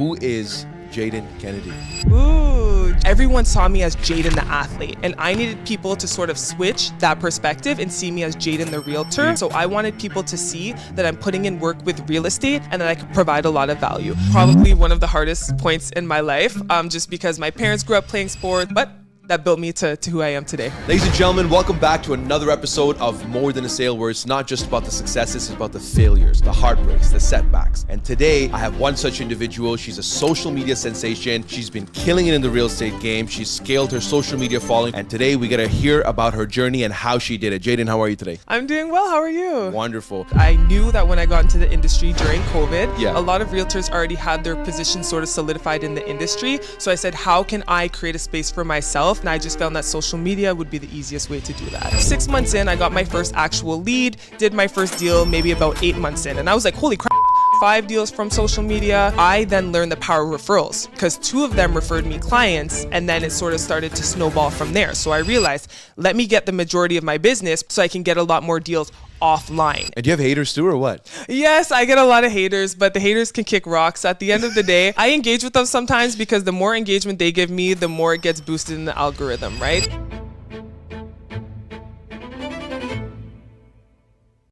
Who is Jayden Kennedy? Ooh, everyone saw me as Jayden the athlete, and I needed people to sort of switch that perspective and see me as Jayden the realtor. So I wanted people to see that I'm putting in work with real estate and that I could provide a lot of value. Probably one of the hardest points in my life, just because my parents grew up playing sports, but that built me to who I am today. Ladies and gentlemen, welcome back to another episode of More Than a Sale, where it's not just about the successes, it's about the failures, the heartbreaks, the setbacks. And today, I have one such individual. She's a social media sensation. She's been killing it in the real estate game. She's scaled her social media following. And today, we get to hear about her journey and how she did it. Jayden, how are you today? I'm doing well. How are you? Wonderful. I knew that when I got into the industry during COVID, Yeah. a lot of realtors already had their position sort of solidified in the industry. So I said, how can I create a space for myself? And I just found that social media would be the easiest way to do that. 6 months in, I got my first actual lead, did my first deal maybe about 8 months in. And I was like, holy crap. 5 deals from social media. I then learned the power of referrals because 2 of them referred me clients, and then it sort of started to snowball from there. So I realized, let me get the majority of my business so I can get a lot more deals offline. And do you have haters too, or what? Yes, I get a lot of haters, but the haters can kick rocks. At the end of the day, I engage with them sometimes because the more engagement they give me, the more it gets boosted in the algorithm, right?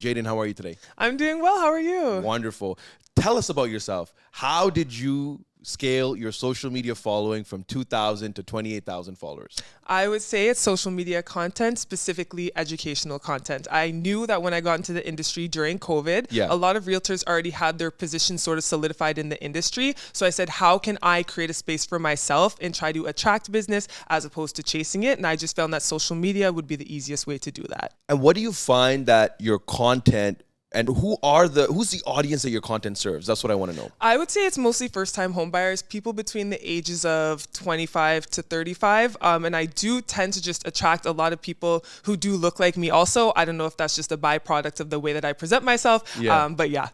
Jayden, how are you today? I'm doing well. How are you? Wonderful. Tell us about yourself. How did you scale your social media following from 2,000 to 28,000 followers? I would say it's social media content, specifically educational content. I knew that when I got into the industry during COVID, Yeah. a lot of realtors already had their position sort of solidified in the industry. So I said, how can I create a space for myself and try to attract business as opposed to chasing it? And I just found that social media would be the easiest way to do that. And what do you find that your content and who's the audience that your content serves? That's what I want to know. I would say it's mostly first-time homebuyers, people between the ages of 25 to 35. And I do tend to just attract a lot of people who do look like me also. I don't know if that's just a byproduct of the way that I present myself, Yeah. but yeah.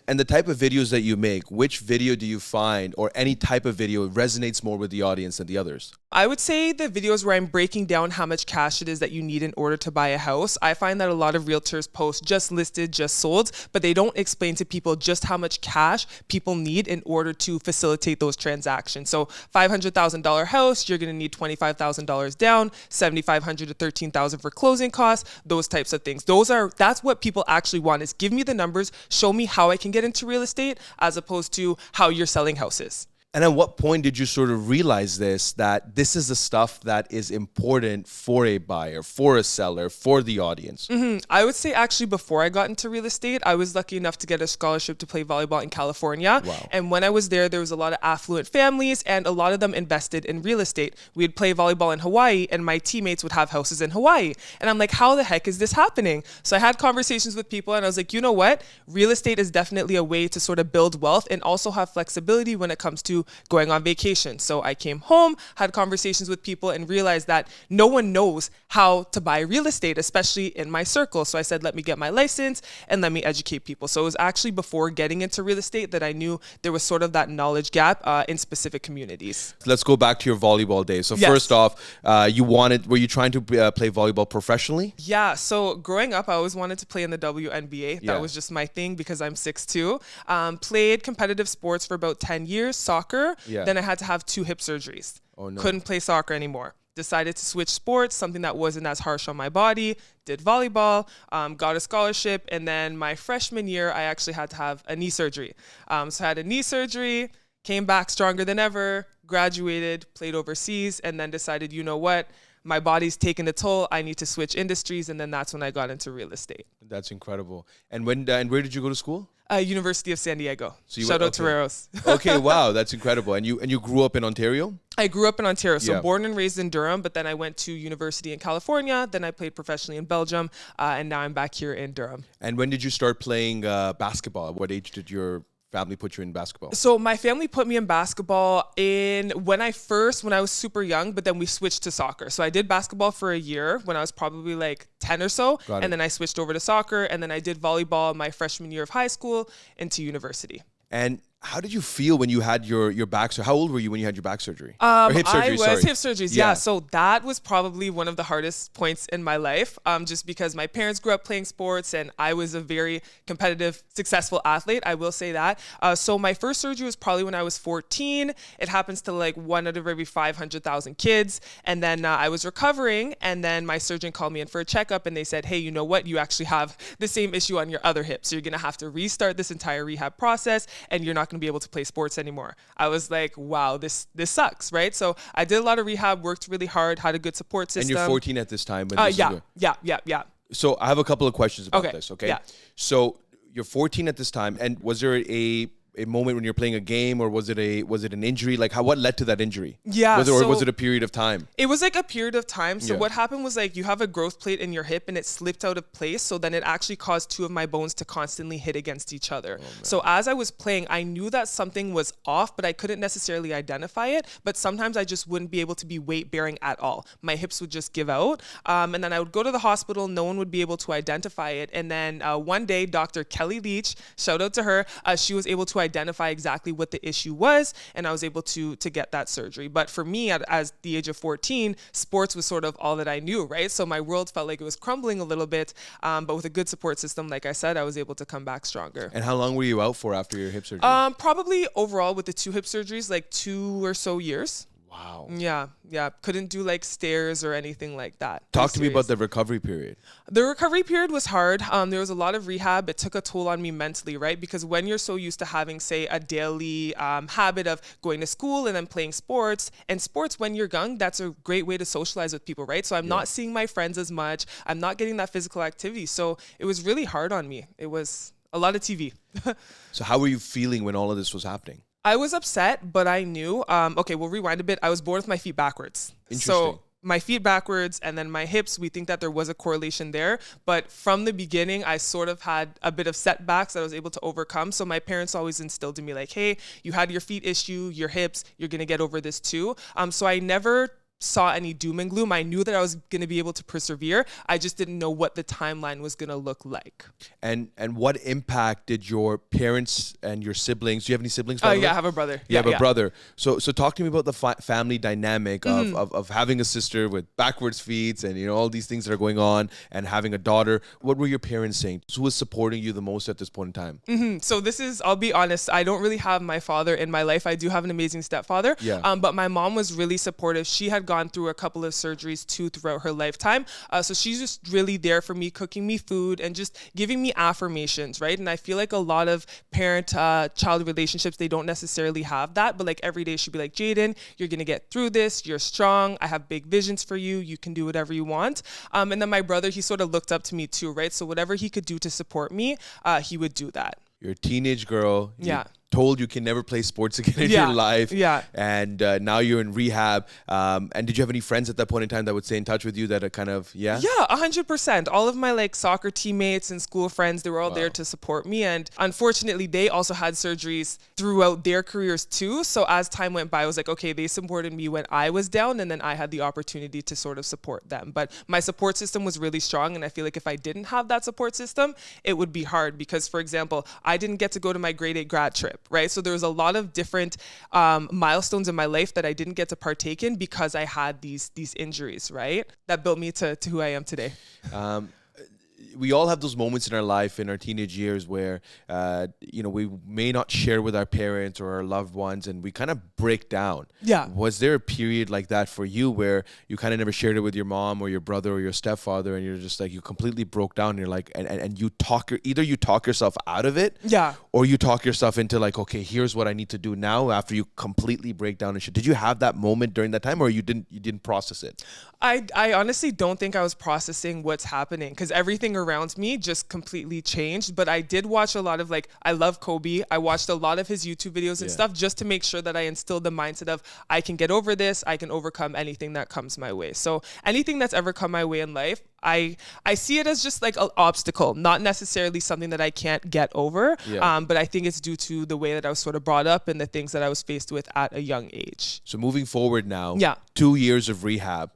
And the type of videos that you make, which video do you find, or any type of video, resonates more with the audience than the others? I would say the videos where I'm breaking down how much cash it is that you need in order to buy a house. I find that a lot of realtors post just listed, just sold, but they don't explain to people just how much cash people need in order to facilitate those transactions. So $500,000 house, you're going to need $25,000 down, $7,500 to $13,000 for closing costs, those types of things. That's what people actually want, is give me the numbers, show me how I can get into real estate as opposed to how you're selling houses. And at what point did you sort of realize that this is the stuff that is important for a buyer, for a seller, for the audience? I would say actually before I got into real estate, I was lucky enough to get a scholarship to play volleyball in California. Wow. And when I was there was a lot of affluent families and a lot of them invested in real estate. We'd play volleyball in Hawaii and my teammates would have houses in Hawaii. And I'm like, how the heck is this happening? So I had conversations with people and I was like, you know what? Real estate is definitely a way to sort of build wealth and also have flexibility when it comes to going on vacation. So I came home, had conversations with people and realized that no one knows how to buy real estate, especially in my circle. So I said, let me get my license and let me educate people. So it was actually before getting into real estate that I knew there was sort of that knowledge gap in specific communities. Let's go back to your volleyball days. So Yes. first off, were you trying to play volleyball professionally? Yeah, so growing up, I always wanted to play in the WNBA. Yeah. That was just my thing because I'm 6'2". Played competitive sports for about 10 years, soccer. Yeah. Then I had to have 2 hip surgeries. Oh, no. Couldn't play soccer anymore. Decided to switch sports, something that wasn't as harsh on my body. Did volleyball, got a scholarship, and then my freshman year, I actually had to have a knee surgery. So I had a knee surgery, came back stronger than ever, graduated, played overseas, and then decided, you know what? My body's taking a toll. I need to switch industries, and then that's when I got into real estate. That's incredible. And where did you go to school? University of San Diego. So you Shout went- out Toreros. Okay, wow, that's incredible. And you grew up in Ontario? I grew up in Ontario, so Yeah. born and raised in Durham, but then I went to university in California, then I played professionally in Belgium, and now I'm back here in Durham. And when did you start playing basketball? At what age did your family put you in basketball? So my family put me in basketball when I was super young, but then we switched to soccer. So I did basketball for a year when I was probably like 10 or so, Got it. and then I switched over to soccer, and then I did volleyball my freshman year of high school into university. And how did you feel when you had your back surgery? How old were you when you had your back surgery? Or hip surgery, I was sorry. hip surgeries. Yeah. So that was probably one of the hardest points in my life. Just because my parents grew up playing sports and I was a very competitive, successful athlete. I will say that. So my first surgery was probably when I was 14. It happens to like 1 out of every 500,000 kids. And then I was recovering, and then my surgeon called me in for a checkup, and they said, hey, you know what? You actually have the same issue on your other hip. So you're going to have to restart this entire rehab process, and you're not going to be able to play sports anymore. I was like, wow, this sucks, right? So I did a lot of rehab, worked really hard, had a good support system. And you're 14 at this time. Yeah. So I have a couple of questions about this, okay? Yeah. So you're 14 at this time, and was there a moment when you're playing a game, or was it an injury? Like what led to that injury? Yeah. Or was it a period of time? It was like a period of time. So what happened was like you have a growth plate in your hip and it slipped out of place. So then it actually caused 2 of my bones to constantly hit against each other. So as I was playing, I knew that something was off, but I couldn't necessarily identify it. But sometimes I just wouldn't be able to be weight bearing at all. My hips would just give out. And then I would go to the hospital. No one would be able to identify it. And then one day, Dr. Kelly Leach, shout out to her, she was able to identify exactly what the issue was, and I was able to get that surgery. But for me, as the age of 14, sports was sort of all that I knew, right? So my world felt like it was crumbling a little bit, but with a good support system, like I said, I was able to come back stronger. And how long were you out for after your hip surgery? Probably overall with the 2 hip surgeries, like 2 or so years. Wow. Yeah. Couldn't do like stairs or anything like that. Talk to me about the recovery period. The recovery period was hard. There was a lot of rehab. It took a toll on me mentally, right? Because when you're so used to having, say, a daily habit of going to school and then playing sports, and sports when you're young, that's a great way to socialize with people, right? So I'm not seeing my friends as much. I'm not getting that physical activity. So it was really hard on me. It was a lot of TV. So how were you feeling when all of this was happening? I was upset, but I knew, okay, we'll rewind a bit. I was born with my feet backwards. Interesting. So my feet backwards and then my hips, we think that there was a correlation there. But from the beginning, I sort of had a bit of setbacks that I was able to overcome. So my parents always instilled in me like, hey, you had your feet issue, your hips, you're going to get over this too. So I never saw any doom and gloom. I knew that I was going to be able to persevere. I just didn't know what the timeline was going to look like. And what impact did your parents and your siblings, do you have any siblings? Yeah, I have a brother. You have a brother. So talk to me about the family dynamic of having a sister with backwards feet and, you know, all these things that are going on, and having a daughter. What were your parents saying? Who was supporting you the most at this point in time? So I'll be honest, I don't really have my father in my life. I do have an amazing stepfather. But my mom was really supportive. She had gone through a couple of surgeries too throughout her lifetime. So she's just really there for me, cooking me food and just giving me affirmations, right? And I feel like a lot of parent-child relationships, they don't necessarily have that. But like every day she'd be like, Jayden, you're going to get through this. You're strong. I have big visions for you. You can do whatever you want. And then my brother, he sort of looked up to me too, right? So whatever he could do to support me, he would do that. You're a teenage girl. You're told you can never play sports again in your life. And now you're in rehab. And did you have any friends at that point in time that would stay in touch with you that are kind of, Yeah, 100%. All of my like soccer teammates and school friends, they were all there to support me. And unfortunately, they also had surgeries throughout their careers too. So as time went by, I was like, okay, they supported me when I was down, and then I had the opportunity to sort of support them. But my support system was really strong. And I feel like if I didn't have that support system, it would be hard because, for example, I didn't get to go to my grade 8 grad trip, right? So there was a lot of different milestones in my life that I didn't get to partake in because I had these injuries, right? That built me to who I am today. We all have those moments in our life in our teenage years where, we may not share with our parents or our loved ones, and we kind of break down. Yeah. Was there a period like that for you where you kind of never shared it with your mom or your brother or your stepfather, and you're just like, you completely broke down, and you're like, and you either you talk yourself out of it, or you talk yourself into like, okay, here's what I need to do now after you completely break down and shit. Did you have that moment during that time, or you didn't process it? I honestly don't think I was processing what's happening because everything around me just completely changed. But I did watch a lot of I love Kobe. I watched a lot of his YouTube videos and stuff just to make sure that I instilled the mindset of I can get over this. I can overcome anything that comes my way. So anything that's ever come my way in life, I see it as just like an obstacle, not necessarily something that I can't get over. But I think it's due to the way that I was sort of brought up and the things that I was faced with at a young age. So moving forward now, 2 years of rehab.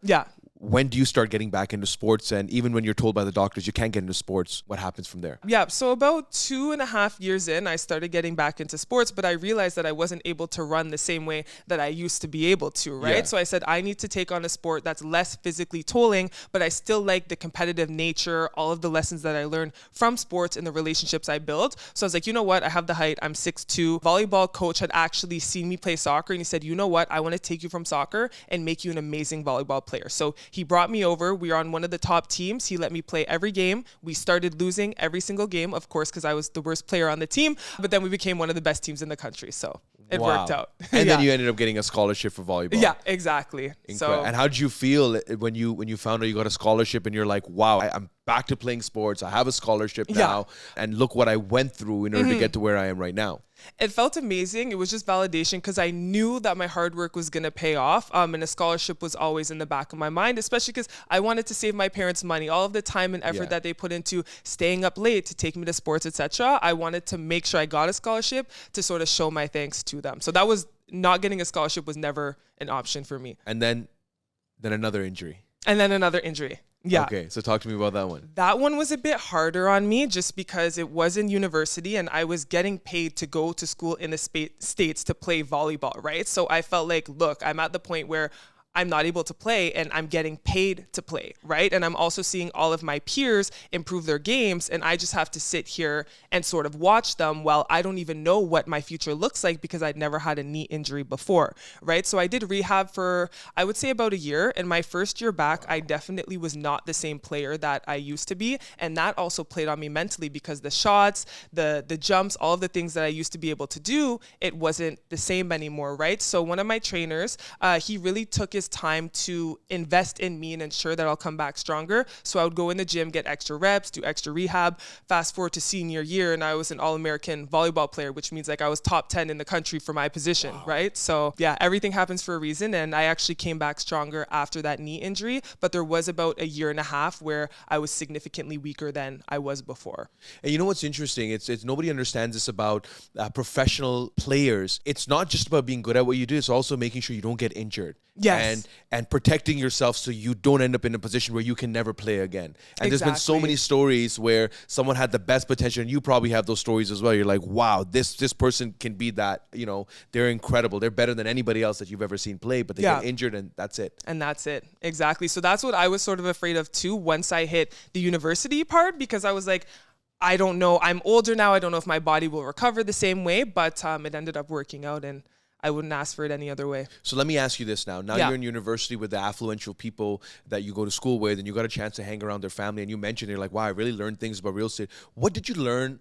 when do you start getting back into sports? And even when you're told by the doctors you can't get into sports, what happens from there? Yeah, so about 2.5 years in, I started getting back into sports, but I realized that I wasn't able to run the same way that I used to be able to, right? Yeah. So I said, I need to take on a sport that's less physically tolling, but I still like the competitive nature, all of the lessons that I learned from sports and the relationships I build. So I was like, you know what? I have the height. I'm 6'2". Volleyball coach had actually seen me play soccer, and he said, you know what? I want to take you from soccer and make you an amazing volleyball player. So he brought me over. We were on one of the top teams. He let me play every game. We started losing every single game, of course, because I was the worst player on the team. But then we became one of the best teams in the country. So it worked out. And Yeah. then you ended up getting a scholarship for volleyball. Yeah, exactly. So, And how did you feel when you found out you got a scholarship and you're like, wow, I'm back to playing sports. I have a scholarship now. And look what I went through in order to get to where I am right now. it felt amazing. It was just validation because I knew that my hard work was going to pay off. And a scholarship was always in the back of my mind, especially because I wanted to save my parents money. All of the time and effort that they put into staying up late to take me to sports, etc. I wanted to make sure I got a scholarship to sort of show my thanks to them. So that was not getting a scholarship was never an option for me. And then another injury. And then another injury. Yeah. Okay, so talk to me about that one. That one was a bit harder on me just because it was in university and I was getting paid to go to school in the States to play volleyball, right? So I felt like, look, I'm at the point where I'm not able to play and I'm getting paid to play, right? And I'm also seeing all of my peers improve their games and I just have to sit here and sort of watch them while I don't even know what my future looks like because I'd never had a knee injury before, right? So I did rehab for, I would say about a year. And my first year back, I definitely was not the same player that I used to be. And that also played on me mentally because the shots, the jumps, all of the things that I used to be able to do, it wasn't the same anymore, right? So one of my trainers, he really took his time to invest in me and ensure that I'll come back stronger. So I would go in the gym, get extra reps, do extra rehab. Fast forward to senior year and I was an All-American volleyball player, which means like I was top 10 in the country for my position, right? So yeah, everything happens for a reason. And I actually came back stronger after that knee injury, but there was about a year and a half where I was significantly weaker than I was before. And you know what's interesting? It's nobody understands this about professional players. It's not just about being good at what you do. It's also making sure you don't get injured. Yes. And protecting yourself so you don't end up in a position where you can never play again. And there's been so Exactly. many stories where someone had the best potential, and you probably have those stories as well. You're like, wow, this person can be that, they're incredible. They're better than anybody else that you've ever seen play, but they get injured and that's it. And that's it. Exactly. So that's what I was sort of afraid of too once I hit the university part because I was like, I don't know. I'm older now. I don't know if my body will recover the same way, but it ended up working out and I wouldn't ask for it any other way. So let me ask you this now. Now you're in university with the affluential people that you go to school with and you got a chance to hang around their family and you mentioned you're like, wow, I really learned things about real estate. What did you learn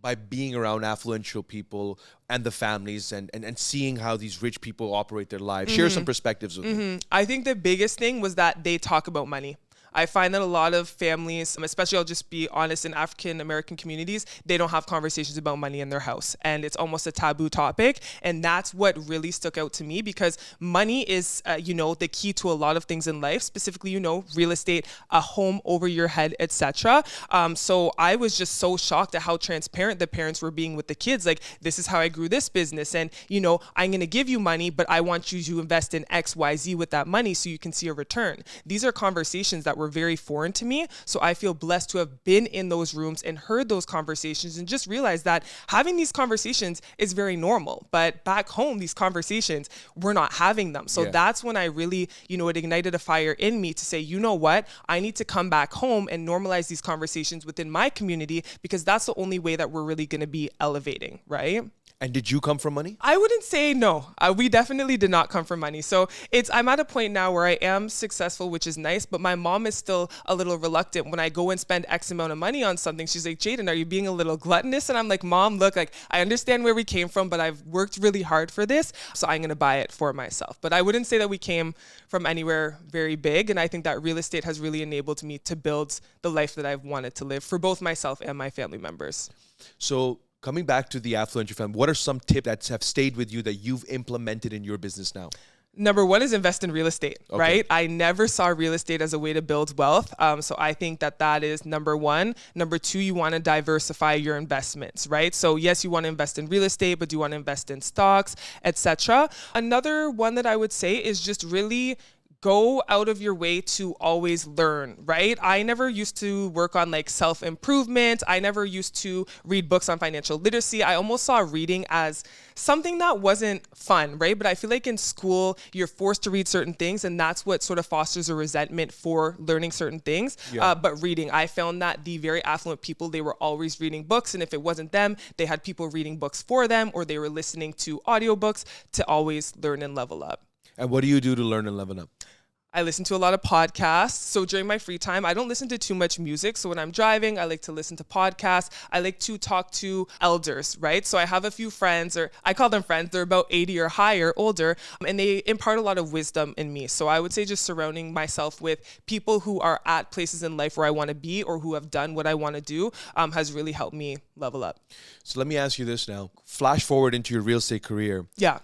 by being around affluential people and the families and seeing how these rich people operate their lives? Share some perspectives with me. I think the biggest thing was that they talk about money. I find that a lot of families, especially I'll just be honest, in African American communities, they don't have conversations about money in their house. And it's almost a taboo topic. And that's what really stuck out to me because money is, the key to a lot of things in life, specifically, real estate, a home over your head, etc. So I was just so shocked at how transparent the parents were being with the kids. Like, this is how I grew this business. And, I'm going to give you money, but I want you to invest in X, Y, Z with that money so you can see a return. These are conversations that were very foreign to me. So I feel blessed to have been in those rooms and heard those conversations and just realized that having these conversations is very normal. But back home, these conversations, we're not having them. So that's when I really, it ignited a fire in me to say, you know what? I need to come back home and normalize these conversations within my community because that's the only way that we're really going to be elevating, right? And did you come from money? I wouldn't say no. We definitely did not come from money. So I'm at a point now where I am successful, which is nice, but my mom is still a little reluctant. When I go and spend X amount of money on something, she's like, Jayden, are you being a little gluttonous? And I'm like, Mom, look, I understand where we came from, but I've worked really hard for this, so I'm going to buy it for myself. But I wouldn't say that we came from anywhere very big. And I think that real estate has really enabled me to build the life that I've wanted to live for both myself and my family members. So coming back to the affluential family, what are some tips that have stayed with you that you've implemented in your business now? Number one is invest in real estate, right? I never saw real estate as a way to build wealth. So I think that is number one. Number two, you want to diversify your investments, right? So yes, you want to invest in real estate, but do you want to invest in stocks, etc. Another one that I would say is just really go out of your way to always learn, right? I never used to work on like self-improvement. I never used to read books on financial literacy. I almost saw reading as something that wasn't fun, right? But I feel like in school, you're forced to read certain things, and that's what sort of fosters a resentment for learning certain things. But reading, I found that the very affluent people, they were always reading books, and if it wasn't them, they had people reading books for them, or they were listening to audiobooks to always learn and level up. And what do you do to learn and level up? I listen to a lot of podcasts. So during my free time, I don't listen to too much music. So when I'm driving, I like to listen to podcasts. I like to talk to elders, right? So I have a few friends, or I call them friends. They're about 80 or higher, older, and they impart a lot of wisdom in me. So I would say just surrounding myself with people who are at places in life where I want to be, or who have done what I want to do, has really helped me level up. So let me ask you this now. Flash forward into your real estate career. Yeah.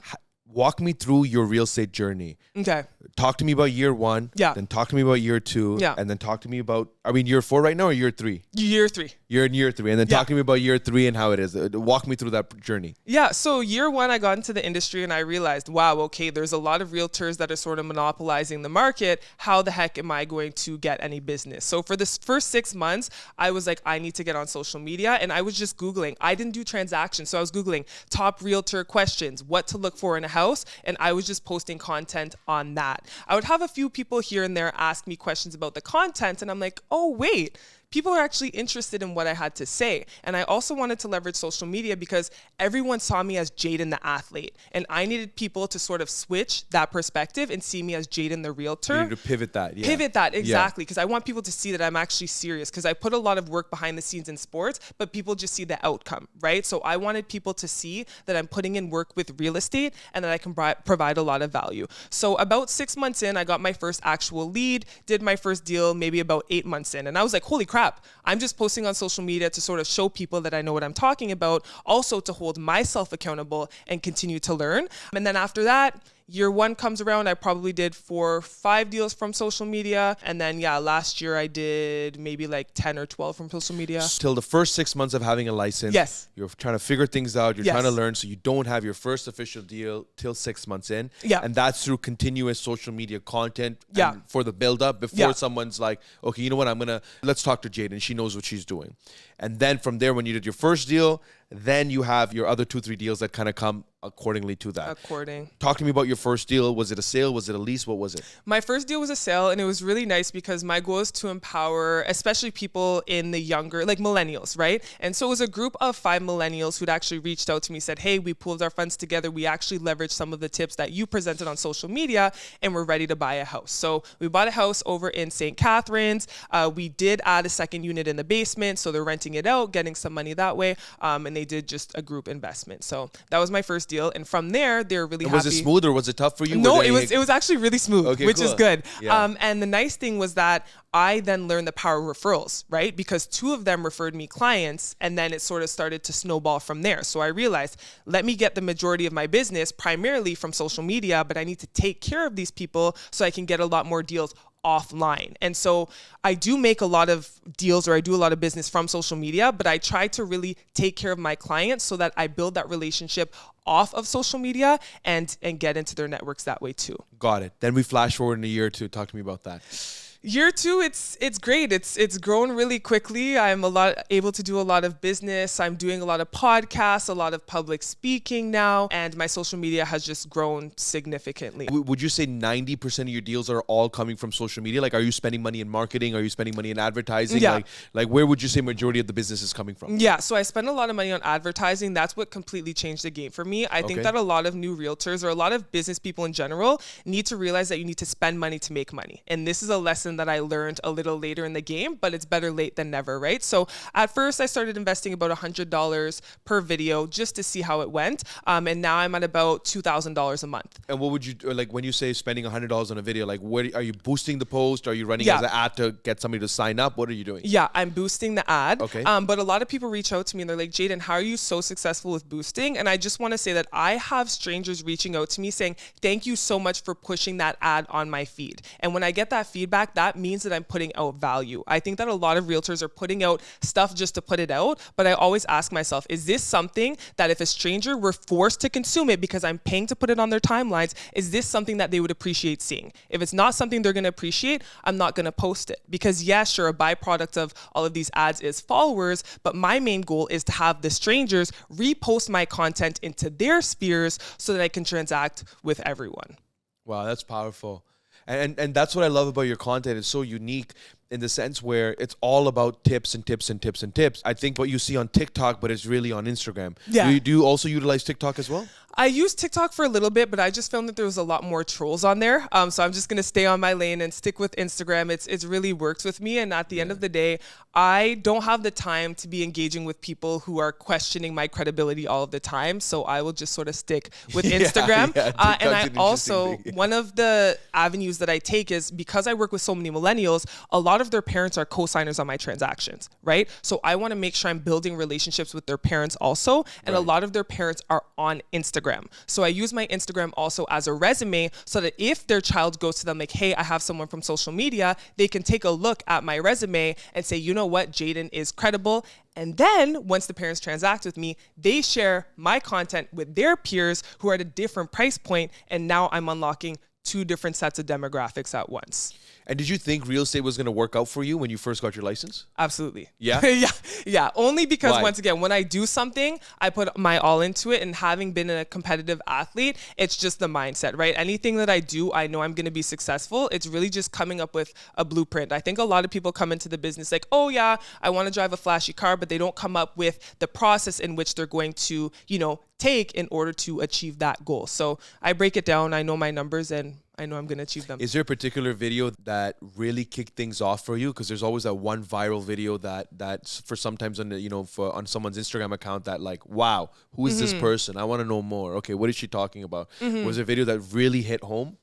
Walk me through your real estate journey. Okay. Talk to me about year 1. Yeah. Then talk to me about year 2. Yeah. And then talk to me about, are we in year 4 right now or year 3? Year 3. You're in year 3. And then talk to me about year 3 and how it is. Walk me through that journey. Yeah. So year 1, I got into the industry and I realized, wow, okay, there's a lot of realtors that are sort of monopolizing the market. How the heck am I going to get any business? So for this first 6 months, I was like, I need to get on social media. And I was just Googling. I didn't do transactions. So I was Googling top realtor questions, what to look for in a house. And I was just posting content on that. I would have a few people here and there ask me questions about the content, and I'm like, oh, wait. People are actually interested in what I had to say. And I also wanted to leverage social media because everyone saw me as Jayden the athlete. And I needed people to sort of switch that perspective and see me as Jayden the realtor. You need to pivot that. Yeah. Pivot that, exactly. Because I want people to see that I'm actually serious. Because I put a lot of work behind the scenes in sports, but people just see the outcome, right? So I wanted people to see that I'm putting in work with real estate and that I can provide a lot of value. So about 6 months in, I got my first actual lead, did my first deal maybe about 8 months in. And I was like, holy crap. I'm just posting on social media to sort of show people that I know what I'm talking about, also to hold myself accountable and continue to learn. And then after that, year 1 comes around, I probably did 4 or 5 deals from social media. And then, last year I did maybe like 10 or 12 from social media. Till the first 6 months of having a license. Yes. You're trying to figure things out. You're trying to learn. So you don't have your first official deal till 6 months in. Yeah. And that's through continuous social media content. Yeah. And for the build up before someone's like, okay, you know what? Let's talk to Jayden. She knows what she's doing. And then from there, when you did your first deal, then you have your other 2-3 deals that kind of come accordingly to that. Talk to me about your first deal. Was it a sale? Was it a lease? What was it? My first deal was a sale, and it was really nice because my goal is to empower, especially people in the younger, like millennials, right? And so it was a group of 5 millennials who'd actually reached out to me, said, hey, we pooled our funds together. We actually leveraged some of the tips that you presented on social media, and we're ready to buy a house. So we bought a house over in St. Catharines. We did add a second unit in the basement, so they're renting it out, getting some money that way, and they did just a group investment. So that was my first deal, and from there they were really happy. Was it smooth or was it tough for you? No, it was actually really smooth, which is good. Yeah. And the nice thing was that I then learned the power of referrals, right? Because 2 of them referred me clients, and then it sort of started to snowball from there. So I realized, let me get the majority of my business primarily from social media, but I need to take care of these people so I can get a lot more deals offline. And so I do make a lot of deals, or I do a lot of business from social media, but I try to really take care of my clients so that I build that relationship off of social media and get into their networks that way too. Got it. Then we flash forward in a year or 2. Talk to me about that. Year 2, it's great. It's grown really quickly. I'm able to do a lot of business. I'm doing a lot of podcasts, a lot of public speaking now, and my social media has just grown significantly. Would you say 90% of your deals are all coming from social media? Like, are you spending money in marketing? Are you spending money in advertising? Yeah. Like where would you say majority of the business is coming from? Yeah, so I spend a lot of money on advertising. That's what completely changed the game for me. I think that a lot of new realtors, or a lot of business people in general, need to realize that you need to spend money to make money. And this is a lesson that I learned a little later in the game, but it's better late than never, right? So at first I started investing about $100 per video just to see how it went. And now I'm at about $2,000 a month. And what would you, like when you say spending $100 on a video, like where are you boosting the post? Are you running as an ad to get somebody to sign up? What are you doing? Yeah, I'm boosting the ad. Okay. But a lot of people reach out to me and they're like, Jayden, how are you so successful with boosting? And I just want to say that I have strangers reaching out to me saying, thank you so much for pushing that ad on my feed. And when I get that feedback, that means that I'm putting out value. I think that a lot of realtors are putting out stuff just to put it out, but I always ask myself, is this something that if a stranger were forced to consume it because I'm paying to put it on their timelines, is this something that they would appreciate seeing? If it's not something they're going to appreciate, I'm not going to post it. Because yes, sure, a byproduct of all of these ads is followers, but my main goal is to have the strangers repost my content into their spheres so that I can transact with everyone. Wow, that's powerful. And that's what I love about your content. It's so unique in the sense where it's all about tips and tips and tips and tips. I think what you see on TikTok, but it's really on Instagram. Yeah. Do you also utilize TikTok as well? I used TikTok for a little bit, but I just found that there was a lot more trolls on there. So I'm just going to stay on my lane and stick with Instagram. It's really works with me. And at the end of the day, I don't have the time to be engaging with people who are questioning my credibility all of the time. So I will just sort of stick with Instagram. And I also, one of the avenues that I take is because I work with so many millennials, a lot of their parents are co-signers on my transactions, right? So I want to make sure I'm building relationships with their parents also. And a lot of their parents are on Instagram. So I use my Instagram also as a resume so that if their child goes to them like, hey, I have someone from social media, they can take a look at my resume and say, you know what, Jayden is credible. And then once the parents transact with me, they share my content with their peers who are at a different price point. And now I'm unlocking two different sets of demographics at once. And did you think real estate was going to work out for you when you first got your license? Absolutely. Yeah? Yeah. Only because Why? once again, when I do something, I put my all into it. And having been a competitive athlete, it's just the mindset, right? Anything that I do, I know I'm going to be successful. It's really just coming up with a blueprint. I think a lot of people come into the business like, oh yeah, I want to drive a flashy car, but they don't come up with the process in which they're going to, take in order to achieve that goal. So I break it down. I know my numbers and I know I'm going to achieve them. Is there a particular video that really kicked things off for you? Because there's always that one viral video that's for sometimes on on someone's Instagram account that like, wow, who is this person? I want to know more. Okay, what is she talking about? Was there a video that really hit home?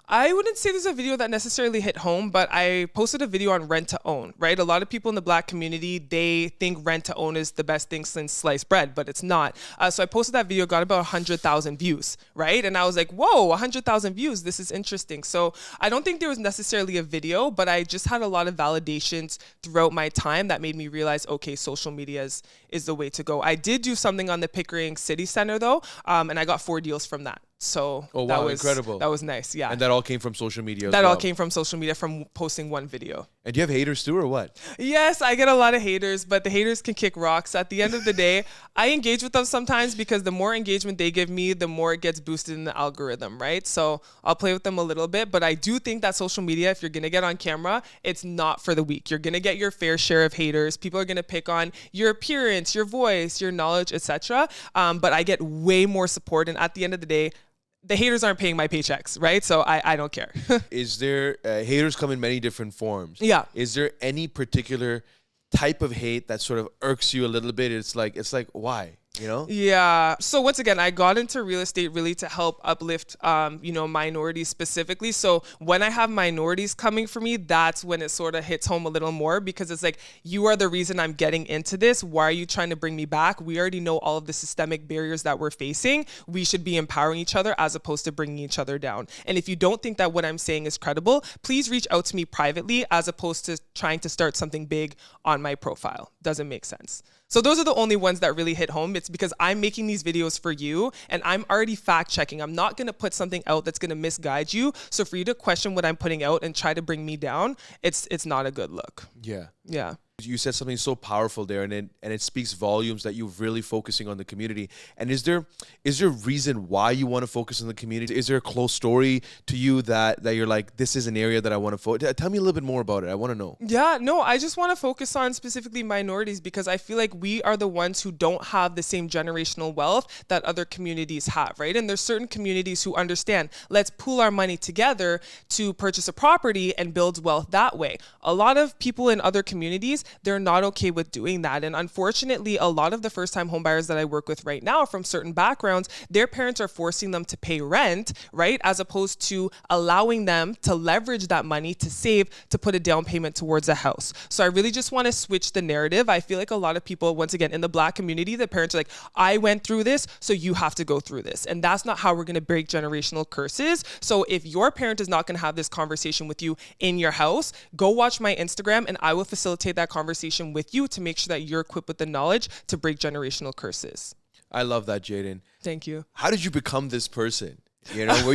I wouldn't say there's a video that necessarily hit home, but I posted a video on rent to own, right? A lot of people in the Black community, they think rent to own is the best thing since sliced bread, but it's not. So I posted that video, got about 100,000 views, right? And I was like, whoa, 100,000 views. This is interesting. So I don't think there was necessarily a video, but I just had a lot of validations throughout my time that made me realize, okay, social media is the way to go. I did do something on the Pickering City Center though, and I got 4 deals from that. So that was incredible. That was nice. Yeah. And that all came from social media. That all came from social media from posting one video. And do you have haters too, or what? Yes, I get a lot of haters, but the haters can kick rocks. At the end of the day, I engage with them sometimes because the more engagement they give me, the more it gets boosted in the algorithm, right? So I'll play with them a little bit, but I do think that social media, if you're going to get on camera, it's not for the weak. You're going to get your fair share of haters. People are going to pick on your appearance, your voice, your knowledge, etc. But I get way more support. And at the end of the day, the haters aren't paying my paychecks, right? So I don't care. Is there haters come in many different forms? Yeah. Is there any particular type of hate that sort of irks you a little bit? It's like why? Yeah. So once again, I got into real estate really to help uplift, minorities specifically. So when I have minorities coming for me, that's when it sort of hits home a little more because it's like, you are the reason I'm getting into this. Why are you trying to bring me back? We already know all of the systemic barriers that we're facing. We should be empowering each other as opposed to bringing each other down. And if you don't think that what I'm saying is credible, please reach out to me privately as opposed to trying to start something big on my profile. Doesn't make sense. So those are the only ones that really hit home. It's because I'm making these videos for you and I'm already fact checking. I'm not going to put something out that's going to misguide you. So for you to question what I'm putting out and try to bring me down, it's not a good look. Yeah. Yeah. You said something so powerful there, and it speaks volumes that you're really focusing on the community. And is there a reason why you want to focus on the community? Is there a close story to you that you're like, this is an area that I want to focus? Tell me a little bit more about it. I want to know. Yeah, no, I just want to focus on specifically minorities because I feel like we are the ones who don't have the same generational wealth that other communities have, right? And there's certain communities who understand, let's pool our money together to purchase a property and build wealth that way. A lot of people in other communities, they're not okay with doing that. And unfortunately, a lot of the first-time homebuyers that I work with right now from certain backgrounds, their parents are forcing them to pay rent, right? As opposed to allowing them to leverage that money to save, to put a down payment towards a house. So I really just want to switch the narrative. I feel like a lot of people, once again, in the Black community, the parents are like, I went through this, so you have to go through this. And that's not how we're going to break generational curses. So if your parent is not going to have this conversation with you in your house, go watch my Instagram and I will facilitate that conversation with you to make sure that you're equipped with the knowledge to break generational curses. I love that, Jayden. Thank you. How did you become this person? You know, were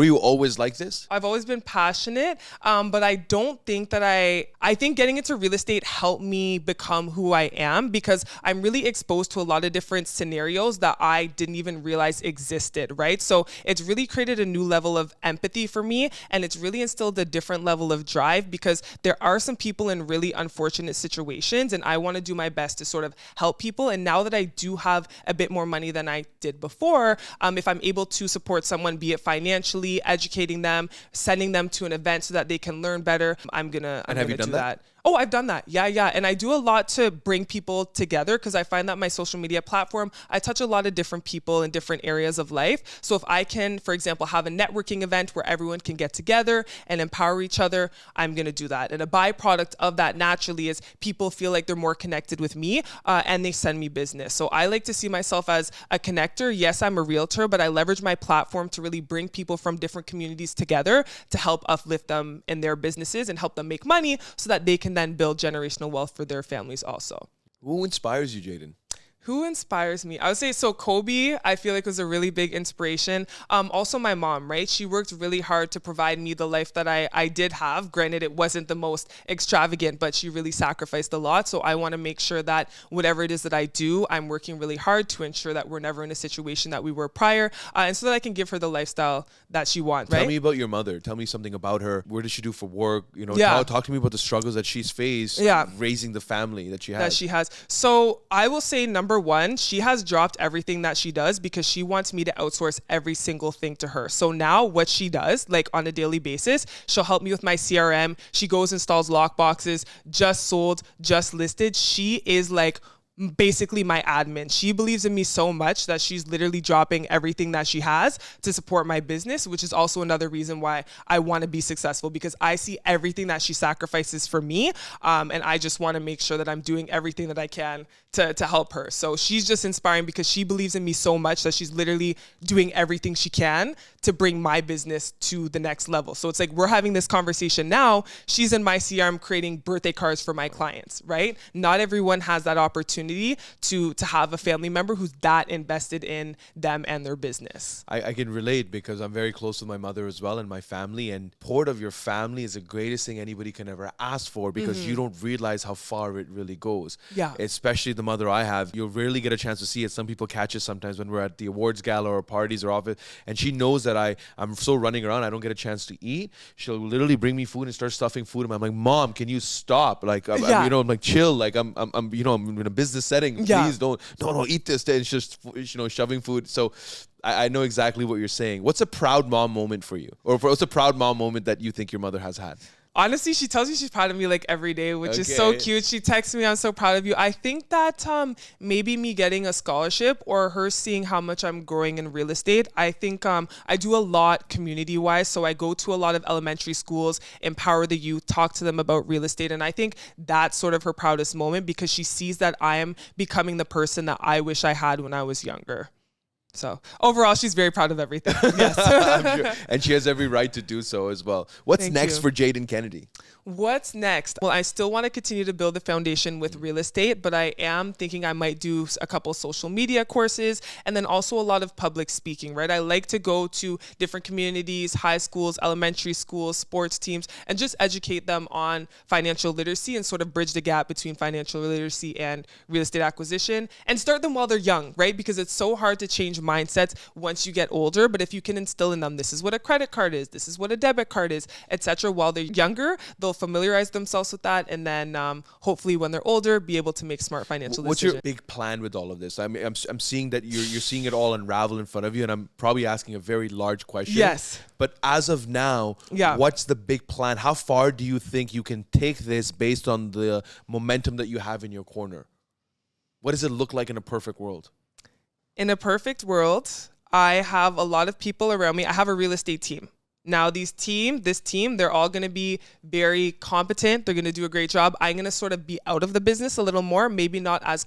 you always like this? I've always been passionate, but I don't think that I think getting into real estate helped me become who I am, because I'm really exposed to a lot of different scenarios that I didn't even realize existed, right? So it's really created a new level of empathy for me, and it's really instilled a different level of drive, because there are some people in really unfortunate situations, and I want to do my best to sort of help people. And now that I do have a bit more money than I did before, if I'm able to support someone, be it financially, educating them, sending them to an event so that they can learn better, I'm gonna do that. Oh, I've done that. Yeah. And I do a lot to bring people together, because I find that my social media platform, I touch a lot of different people in different areas of life. So if I can, for example, have a networking event where everyone can get together and empower each other, I'm going to do that. And a byproduct of that naturally is people feel like they're more connected with me, and they send me business. So I like to see myself as a connector. Yes, I'm a realtor, but I leverage my platform to really bring people from different communities together to help uplift them in their businesses and help them make money so that they can then build generational wealth for their families also. Who inspires you, Jayden? Who inspires me? I would say, so Kobe, I feel like was a really big inspiration. Also my mom, right? She worked really hard to provide me the life that I did have. Granted, it wasn't the most extravagant, but she really sacrificed a lot. So I want to make sure that whatever it is that I do, I'm working really hard to ensure that we're never in a situation that we were prior, and so that I can give her the lifestyle that she wants, right? Tell me about your mother. Tell me something about her. What does she do for work? You know, talk to me about the struggles that she's faced raising the family that she has. So I will say, number one, she has dropped everything that she does because she wants me to outsource every single thing to her. So now what she does, like on a daily basis, she'll help me with my CRM. She goes, installs lock boxes, just sold, just listed. She is like basically my admin. She believes in me so much that she's literally dropping everything that she has to support my business, which is also another reason why I want to be successful, because I see everything that she sacrifices for me, and I just want to make sure that I'm doing everything that I can to help her. So she's just inspiring because she believes in me so much that she's literally doing everything she can to bring my business to the next level. So it's like we're having this conversation now. She's in my CRM creating birthday cards for my clients, right? Not everyone has that opportunity to have a family member who's that invested in them and their business. I can relate because I'm very close with my mother as well and my family, and support of your family is the greatest thing anybody can ever ask for, because you don't realize how far it really goes. Yeah. Especially the mother I have, you'll rarely get a chance to see it. Some people catch it sometimes when we're at the awards gala or parties or office, and she knows that I'm so running around, I don't get a chance to eat. She'll literally bring me food and start stuffing food. And I'm like, Mom, can you stop? Like, I'm like, chill. Like, I'm in a business setting. Please don't eat this. And it's just, shoving food. So I know exactly what you're saying. What's a proud mom moment for you? Or what's a proud mom moment that you think your mother has had? Honestly, she tells me she's proud of me like every day, which is so cute. She texts me, I'm so proud of you. I think that maybe me getting a scholarship or her seeing how much I'm growing in real estate. I think I do a lot community-wise. So I go to a lot of elementary schools, empower the youth, talk to them about real estate. And I think that's sort of her proudest moment, because she sees that I am becoming the person that I wish I had when I was younger. So overall, she's very proud of everything. Yes. I'm sure. And she has every right to do so as well. What's next for Jayden Kennedy? What's next? Well, I still want to continue to build the foundation with real estate, but I am thinking I might do a couple social media courses and then also a lot of public speaking, right? I like to go to different communities, high schools, elementary schools, sports teams, and just educate them on financial literacy and sort of bridge the gap between financial literacy and real estate acquisition, and start them while they're young, right? Because it's so hard to change mindsets once you get older, but if you can instill in them, this is what a credit card is, this is what a debit card is, etc., while they're younger, they'll they'll familiarize themselves with that, and then hopefully when they're older, be able to make smart financial What's decisions. your big plan with all of this? I mean, I'm seeing that you're seeing it all unravel in front of you, and I'm probably asking a very large question. Yes. But as of now, what's the big plan? How far do you think you can take this based on the momentum that you have in your corner? What does it look like in a perfect world? In a perfect world, I have a lot of people around me. I have a real estate team. Now this team, they're all going to be very competent. They're going to do a great job. I'm going to sort of be out of the business a little more, maybe not as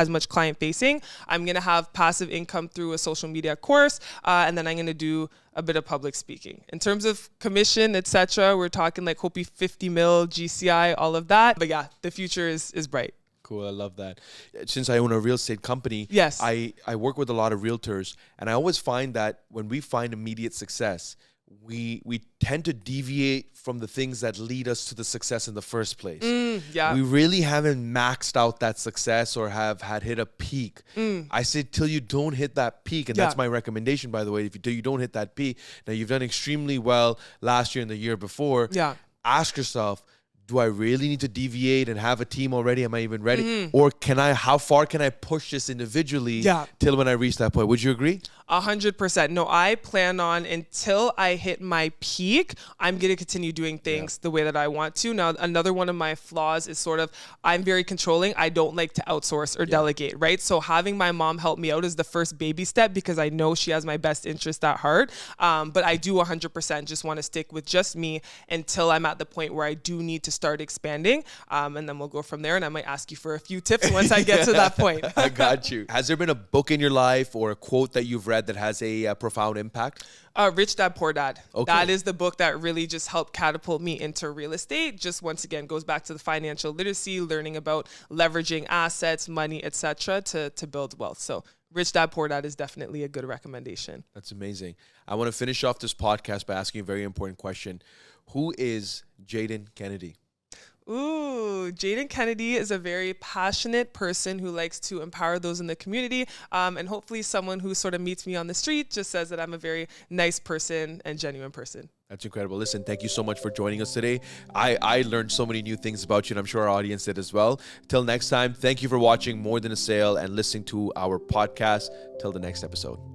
much client facing. I'm going to have passive income through a social media course, and then I'm going to do a bit of public speaking. In terms of commission, etc., we're talking like hopefully 50 mil, GCI, all of that. But yeah, the future is bright. Cool, I love that. Since I own a real estate company, yes, I work with a lot of realtors, and I always find that when we find immediate success, we tend to deviate from the things that lead us to the success in the first place. We really haven't maxed out that success or have hit a peak. I say till you don't hit that peak, and that's my recommendation, by the way. Till you don't hit that peak, now you've done extremely well last year and the year before. Ask yourself, do I really need to deviate and have a team already? Am I even ready? Or how far can I push this individually till when I reach that point? Would you agree? 100%. No, I plan on until I hit my peak, I'm going to continue doing things the way that I want to. Now, another one of my flaws is sort of, I'm very controlling. I don't like to outsource or delegate, right? So having my mom help me out is the first baby step because I know she has my best interest at heart. But I do 100% just want to stick with just me until I'm at the point where I do need to start expanding. And then we'll go from there. And I might ask you for a few tips once I get to that point. I got you. Has there been a book in your life or a quote that you've read that has a profound impact? Rich Dad, Poor Dad. Okay. That is the book that really just helped catapult me into real estate. Just once again, goes back to the financial literacy, learning about leveraging assets, money, etc., to build wealth. So Rich Dad, Poor Dad is definitely a good recommendation. That's amazing. I want to finish off this podcast by asking a very important question. Who is Jayden Kennedy? Ooh, Jayden Kennedy is a very passionate person who likes to empower those in the community. And hopefully someone who sort of meets me on the street just says that I'm a very nice person and genuine person. That's incredible. Listen, thank you so much for joining us today. I learned so many new things about you, and I'm sure our audience did as well. Till next time, thank you for watching More Than a Sale and listening to our podcast. Till the next episode.